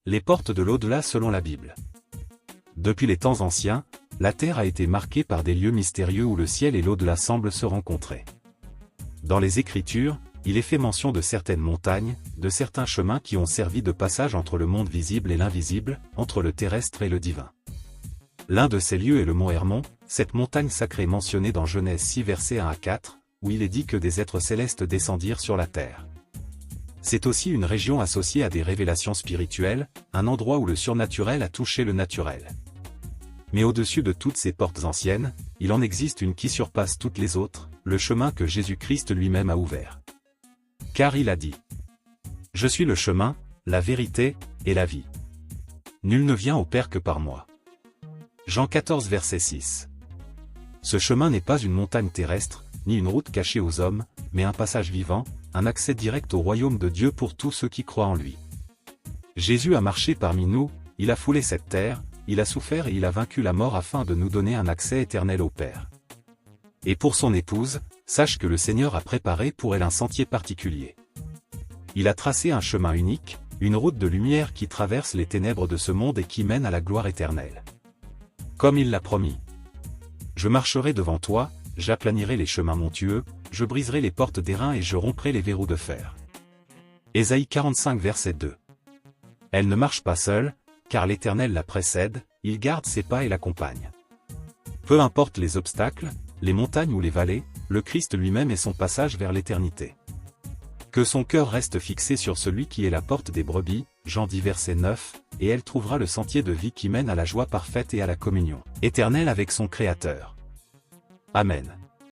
Les portes de l'au-delà selon la Bible. Depuis les temps anciens, la terre a été marquée par des lieux mystérieux où le ciel et l'au-delà semblent se rencontrer. Dans les Écritures, il est fait mention de certaines montagnes, de certains chemins qui ont servi de passage entre le monde visible et l'invisible, entre le terrestre et le divin. L'un de ces lieux est le mont Hermon, cette montagne sacrée mentionnée dans Genèse 6 versets 1 à 4, où il est dit que des êtres célestes descendirent sur la terre. C'est aussi une région associée à des révélations spirituelles, un endroit où le surnaturel a touché le naturel. Mais au-dessus de toutes ces portes anciennes, il en existe une qui surpasse toutes les autres, le chemin que Jésus-Christ lui-même a ouvert. Car il a dit : « Je suis le chemin, la vérité, et la vie. Nul ne vient au Père que par moi. » Jean 14 verset 6. Ce chemin n'est pas une montagne terrestre, ni une route cachée aux hommes, mais un passage vivant, un accès direct au royaume de Dieu pour tous ceux qui croient en lui. Jésus a marché parmi nous, il a foulé cette terre, il a souffert et il a vaincu la mort afin de nous donner un accès éternel au Père. Et pour son épouse, sache que le Seigneur a préparé pour elle un sentier particulier. Il a tracé un chemin unique, une route de lumière qui traverse les ténèbres de ce monde et qui mène à la gloire éternelle. Comme il l'a promis. Je marcherai devant toi, j'aplanirai les chemins montueux, je briserai les portes d'airain et je romprai les verrous de fer. Ésaïe 45 verset 2. Elle ne marche pas seule, car l'Éternel la précède, il garde ses pas et l'accompagne. Peu importe les obstacles, les montagnes ou les vallées, le Christ lui-même est son passage vers l'éternité. Que son cœur reste fixé sur celui qui est la porte des brebis, Jean 10 verset 9, et elle trouvera le sentier de vie qui mène à la joie parfaite et à la communion éternelle avec son Créateur. Amen.